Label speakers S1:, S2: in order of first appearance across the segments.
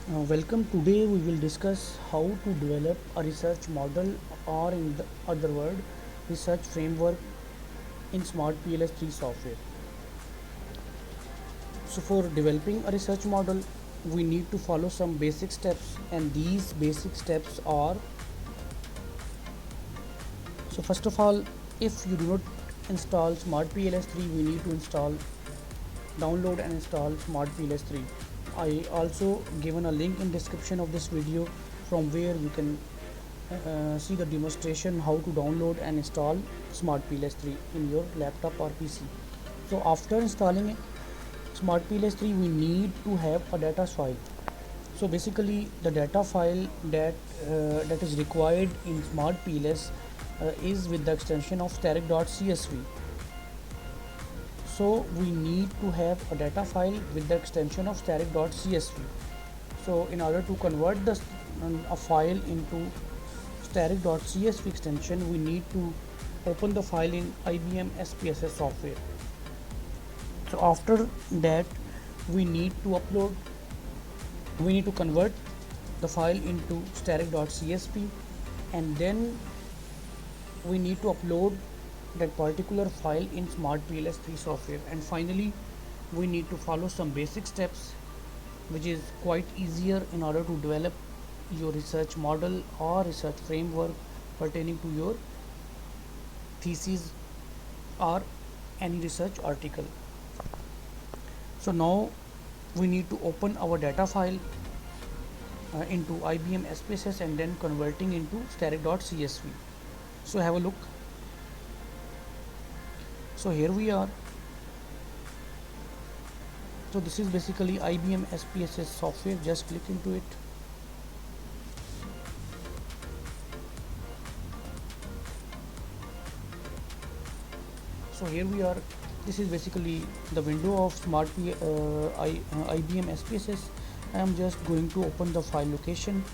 S1: Welcome. Today we will discuss how to develop a research model, or in the other word, research framework in Smart PLS3 software. So for developing a research model, we need to follow some basic steps, and these basic steps are: so first of all, if you do not install Smart PLS3, we need to download and install Smart PLS3. I also given a link in description of this video from where you can see the demonstration how to download and install Smart PLS3 in your laptop or PC. So after installing Smart PLS3, we need to have a data file. So basically, the data file that is required in Smart PLS is with the extension of static.csv. So we need to have a data file with the extension of static.csv. So in order to convert a file into static.csv extension, we need to open the file in IBM SPSS software. So after that, we need to upload we need to convert the file into static.csv, and then we need to upload that particular file in Smart PLS3 software. And finally, we need to follow some basic steps, which is quite easier in order to develop your research model or research framework pertaining to your thesis or any research article. So now we need to open our data file into IBM SPSS and then converting into static.csv. So have a look. So here we are. So this is basically IBM SPSS software. Just click into it. So here we are. This is basically the window of IBM SPSS. I am just going to open the file location.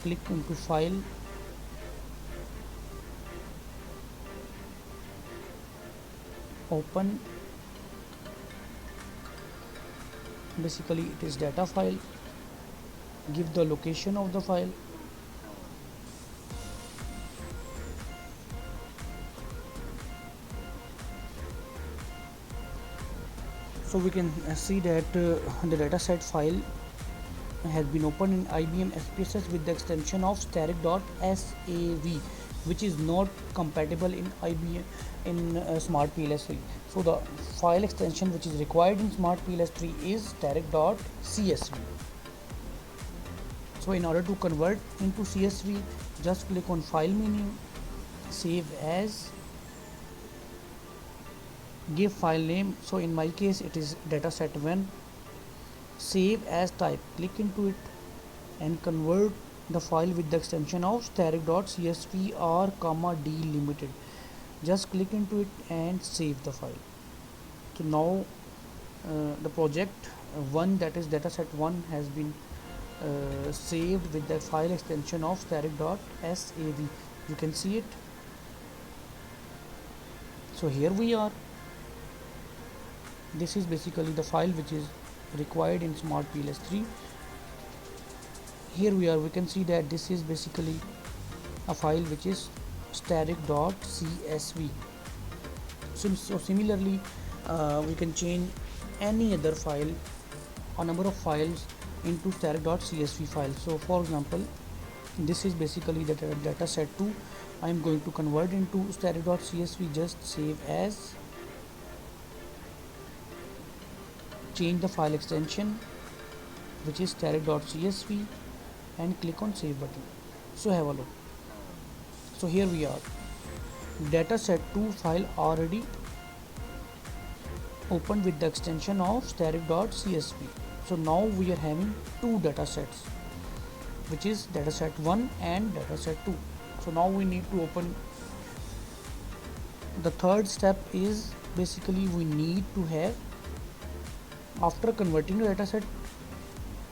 S1: Click into file, open. Basically it is data file. Give the location of the file. So we can see that the dataset file has been opened in IBM SPSS with the extension of static.sav, which is not compatible in IBM in Smart PLS3. So the file extension which is required in Smart PLS3 is static.csv. So in order to convert into CSV, just click on file menu, save as, give file name. So in my case it is dataset1. Save as type, click into it and convert the file with the extension of static.csv or comma d limited. Just click into it and save the file. So now the project 1, that is dataset1, has been saved with the file extension of static.sav. You can see it. So here we are. This is basically the file which is required in Smart PLS3. Here we are. We can see that this is basically a file which is static.csv. So similarly, we can change any other file or number of files into static.csv file. So for example, this is basically the data set 2. I am going to convert into static.csv. Just save as, change the file extension which is static.csv and click on save button. So have a look. So here we are. Dataset 2 file already opened with the extension of static.csv. So now we are having two datasets, which is dataset 1 and dataset 2. So now we need to open. The third step is basically we need to have, after converting the dataset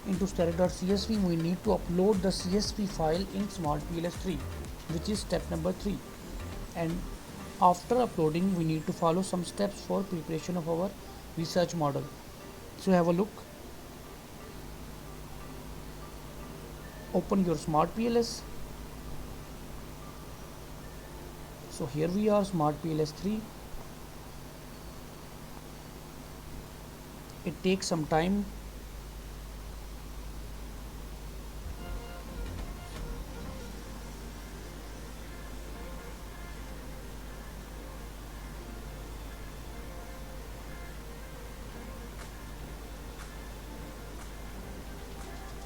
S1: into static.csv, we need to upload the CSV file in Smart PLS3, which is step number 3. And after uploading, we need to follow some steps for preparation of our research model. So have a look. open your smart PLS. So here we are, smart PLS 3. It takes some time.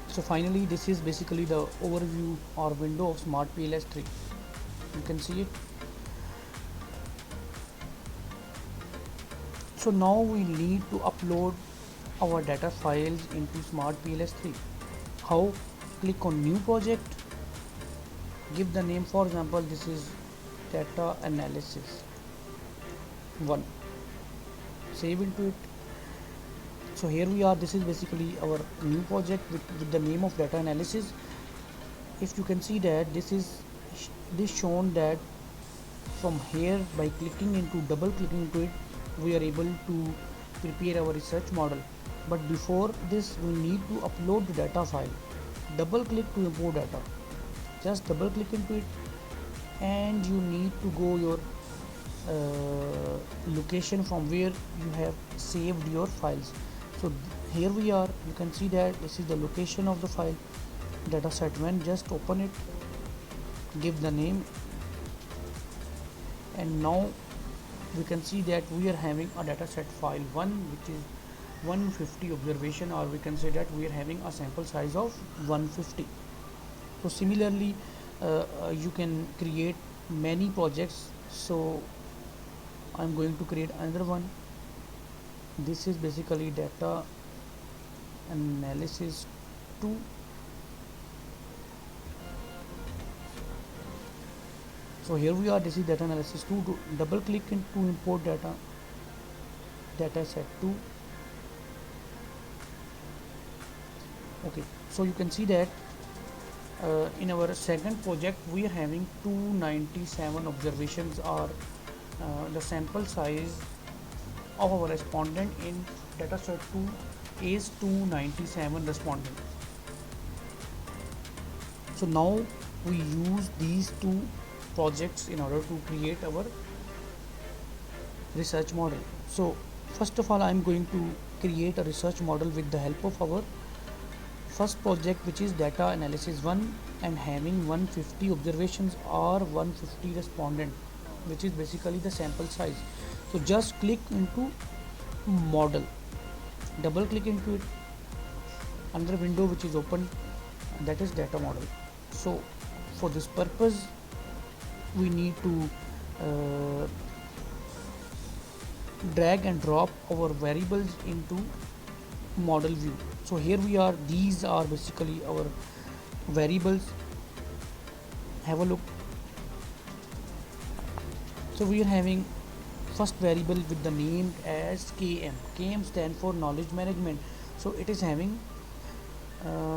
S1: So finally, this is basically the overview or window of smart PLS 3. You can see it. So now we need to upload our data files into smart PLS 3. How? Click on new project, give the name, for example this is data analysis 1, save into it. So here we are, this is basically our new project with the name of data analysis. If you can see that this shown that from here, by clicking into double clicking into it, we are able to prepare our research model. But before this, we need to upload the data file. Double click to import data, just double click into it, and you need to go your location from where you have saved your files. So here we are, you can see that this is the location of the file, dataset1. Just open it, give the name, and now we can see that we are having a dataset file 1, which is 150 observation, or we can say that we are having a sample size of 150. So similarly, you can create many projects. So I'm going to create another one. This is basically data analysis 2. So here we are, this is data analysis 2. Double click into import data set 2. Okay, so you can see that in our second project we are having 297 observations, or the sample size of our respondent in dataset 2 is 297 respondent. So now we use these two projects in order to create our research model. So first of all, I am going to create a research model with the help of our first project, which is data analysis 1, and having 150 observations or 150 respondent, which is basically the sample size. So just click into model, double click into it, another window which is open, that is data model. So for this purpose we need to drag and drop our variables into model view. So here we are, these are basically our variables. Have a look. So we are having first variable with the name as KM. KM stand for knowledge management. So it is having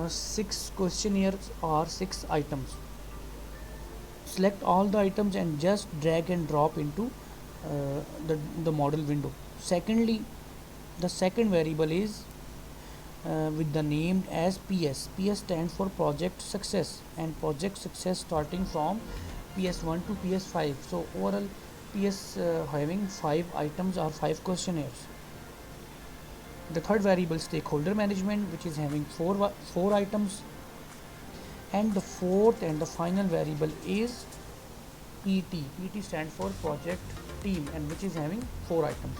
S1: 6 questionnaires or 6 items. Select all the items and just drag and drop into the model window. Secondly, the second variable is with the name as PS. PS stands for project success, and project success starting from PS1 to PS5. So overall PS having 5 items or 5 questionnaires. The third variable stakeholder management, which is having 4 items, and the fourth and the final variable is PT. PT stands for project team, and which is having 4 items.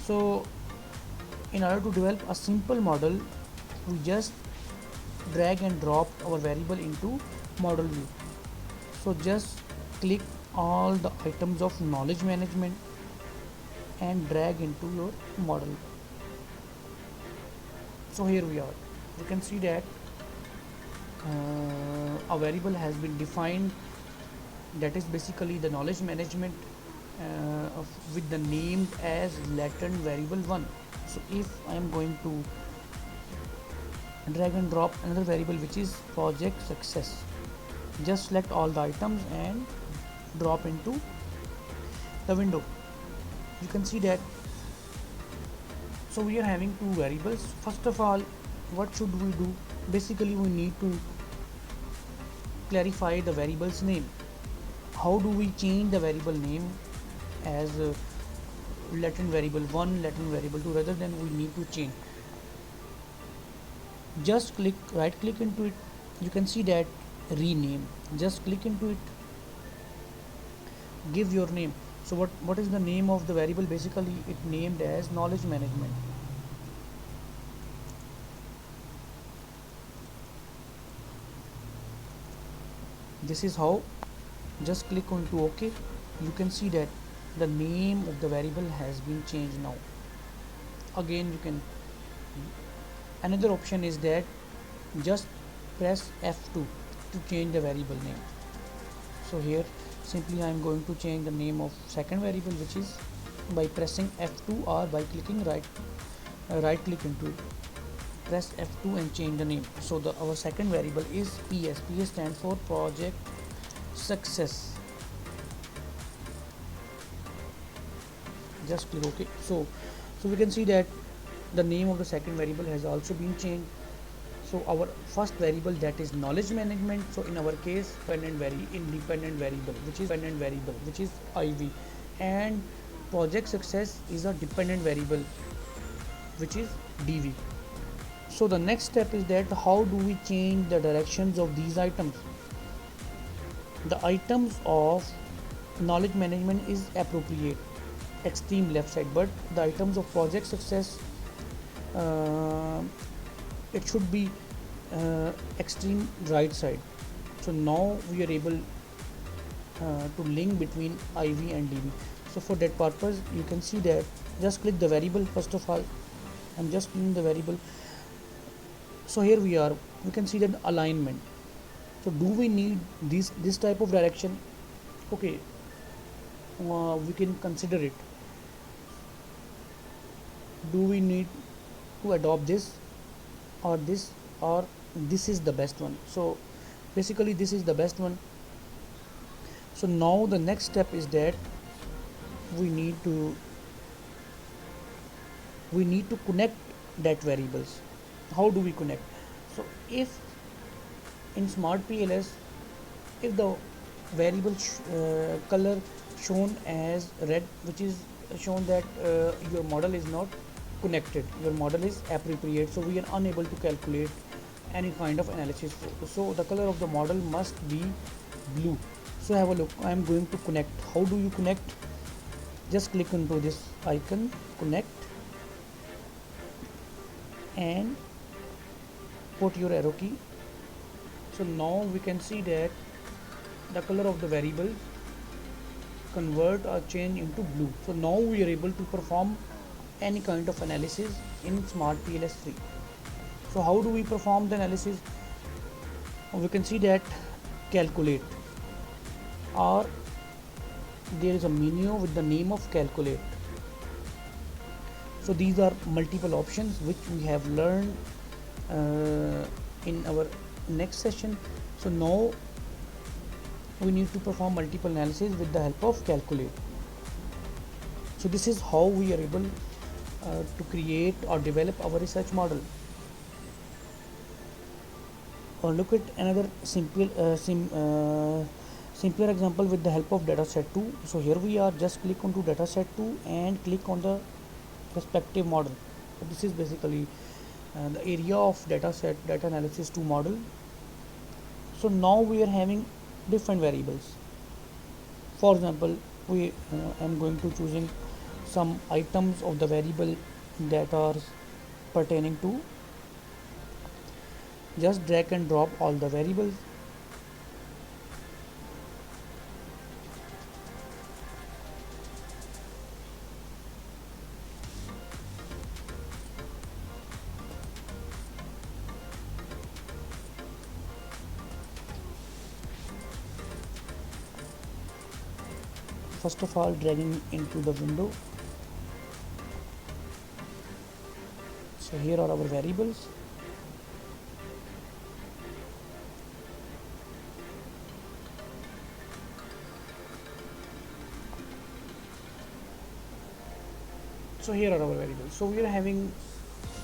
S1: So in order to develop a simple model, we just drag and drop our variable into model view. So just click all the items of knowledge management and drag into your model. So here we are, you can see that a variable has been defined, that is basically the knowledge management with the name as latent variable 1. So if I am going to drag and drop another variable which is project success, just select all the items and drop into the window. You can see that. So we are having 2 variables. First of all, what should we do? Basically we need to clarify the variable's name. How do we change the variable name as latent variable 1, latent variable 2? Rather than we need to change, just right click into it. You can see that rename. Just click into it, give your name. So what is the name of the variable? Basically it named as knowledge management. This is how. Just click on to OK. You can see that the name of the variable has been changed now. Again you can, another option is that just press F2 to change the variable name. So here simply I am going to change the name of second variable, which is by pressing F2 or by clicking right click into it. Press F2 and change the name. So our second variable is PS. PS stands for project success. Just click OK. So we can see that the name of the second variable has also been changed. So our first variable, that is knowledge management. So in our case, independent variable, which is IV, and project success is a dependent variable, which is DV. So the next step is that how do we change the directions of these items? The items of knowledge management is appropriate, extreme left side, but the items of project success, it should be extreme right side. So now we are able to link between IV and DV. So for that purpose, you can see that just click the variable. First of all, I'm just clicking the variable. So here we are, we can see that alignment. So do we need this type of direction? Okay, we can consider it. Do we need to adopt this or this, or this is the best one? So basically this is the best one. So now the next step is that we need to connect that variables. How do we connect? So if in smart PLS, if the variable color shown as red, which is shown that your model is not connected, your model is appropriate, so we are unable to calculate any kind of analysis. So the color of the model must be blue. So have a look, I am going to connect. How do you connect? Just click into this icon, connect, and put your arrow key. So now we can see that the color of the variable convert or change into blue. So now we are able to perform any kind of analysis in smart PLS 3. So how do we perform the analysis? We can see that calculate, or there is a menu with the name of calculate. So these are multiple options which we have learned in our next session. So now we need to perform multiple analysis with the help of calculate. So this is how we are able to create or develop our research model. Look at another simpler example with the help of dataset 2. So here we are, just click onto dataset 2 and click on the respective model. So this is basically the area of dataset data analysis 2 model. So now we are having different variables. For example, we am going to choosing some items of the variable that are pertaining to. Just drag and drop all the variables. First of all, dragging into the window. So here are our variables. So here are our variables. So we are having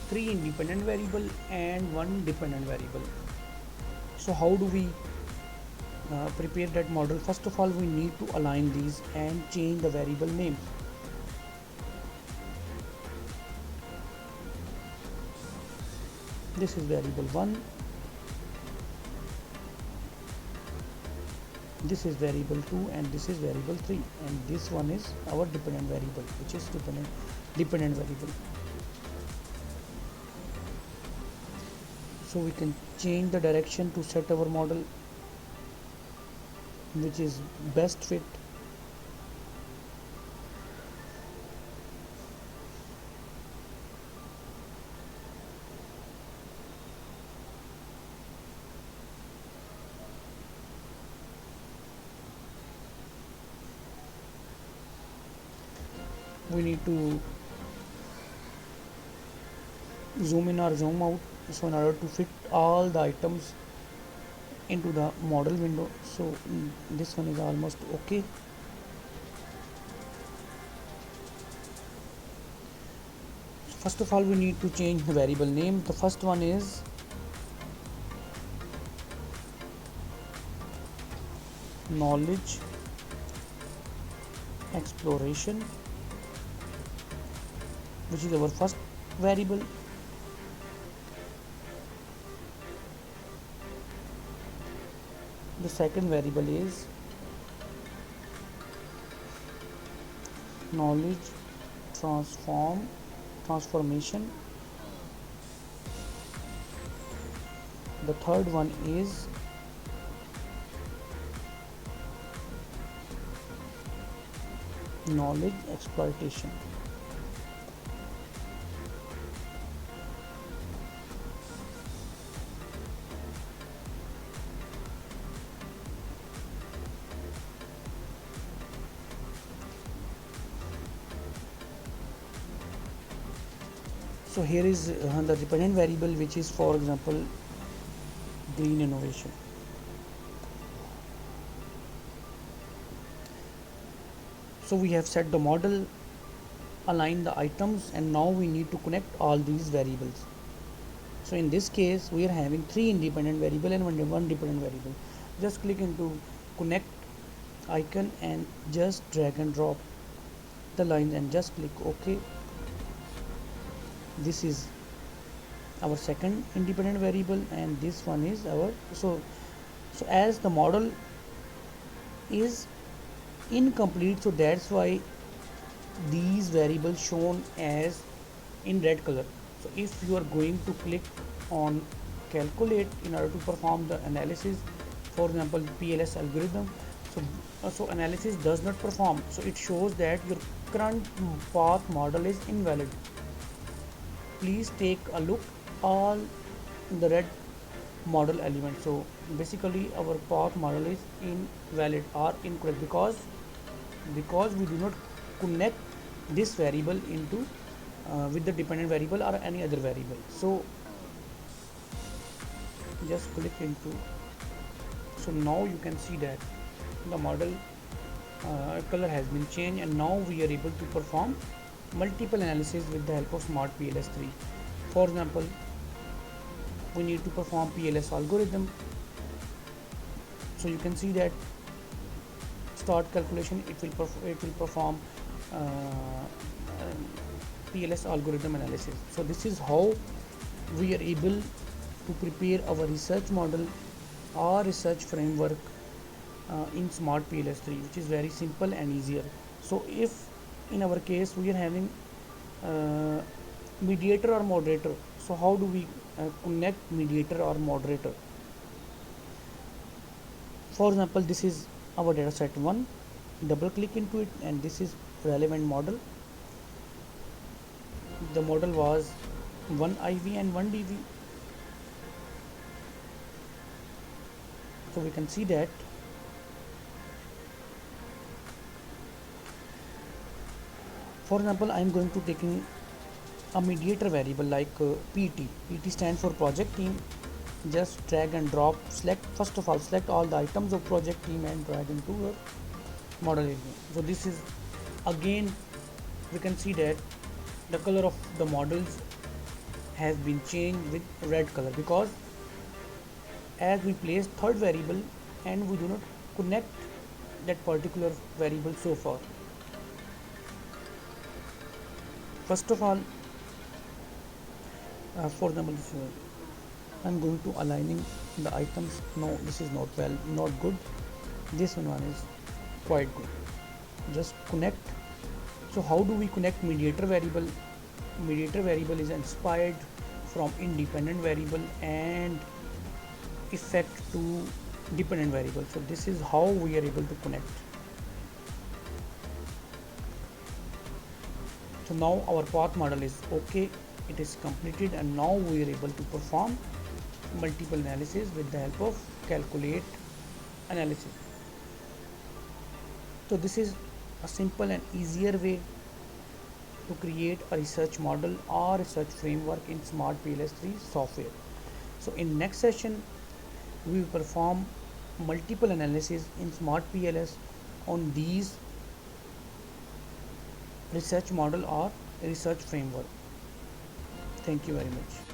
S1: 3 independent variable and 1 dependent variable. So how do we prepare that model, first of all we need to align these and change the variable names. This is variable 1, this is variable 2, and this is variable 3, and this one is our dependent variable, which is dependent variable. So we can change the direction to set our model which is best fit. We need to zoom in or zoom out, so in order to fit all the items into the model window. So this one is almost okay. First of all we need to change the variable name. The first one is knowledge exploration, which is our first variable. The second variable is knowledge transformation. The third one is knowledge exploitation. So here is the dependent variable, which is for example green innovation. So we have set the model, align the items, and now we need to connect all these variables. So in this case we are having 3 independent variable and one dependent variable. Just click into connect icon and just drag and drop the lines and just click OK. This is our second independent variable, and this one is our so as the model is incomplete, so that's why these variables shown as in red color. So if you are going to click on calculate in order to perform the analysis, for example PLS algorithm, so analysis does not perform, so it shows that your current path model is invalid. Please take a look all the red model elements. So basically our path model is invalid or incorrect because we do not connect this variable into with the dependent variable or any other variable. So just click into, so now you can see that the model color has been changed, and now we are able to perform multiple analysis with the help of smart PLS3. For example, we need to perform PLS algorithm. So you can see that start calculation, it will perform PLS algorithm analysis. So this is how we are able to prepare our research model or research framework in smart PLS3, which is very simple and easier. So if in our case we are having mediator or moderator, so how do we connect mediator or moderator? For example, this is our data set 1, double click into it, and this is relevant model. The model was 1 IV and 1 DV. So we can see that for example I am going to taking a mediator variable like PT. PT stands for project team. Just drag and drop, select, first of all select all the items of project team and drag into your model area. So this is again we can see that the color of the models has been changed with red color, because as we place third variable and we do not connect that particular variable so far. First of all, for example, I'm going to aligning the items. No, this is not good. This one is quite good. Just connect. So how do we connect mediator variable? Mediator variable is inspired from independent variable and effect to dependent variable. So this is how we are able to connect. So now our path model is okay, it is completed, and now we are able to perform multiple analysis with the help of calculate analysis. So this is a simple and easier way to create a research model or research framework in Smart PLS3 software. So in next session we will perform multiple analysis in Smart PLS on these research model or research framework. Thank you very much.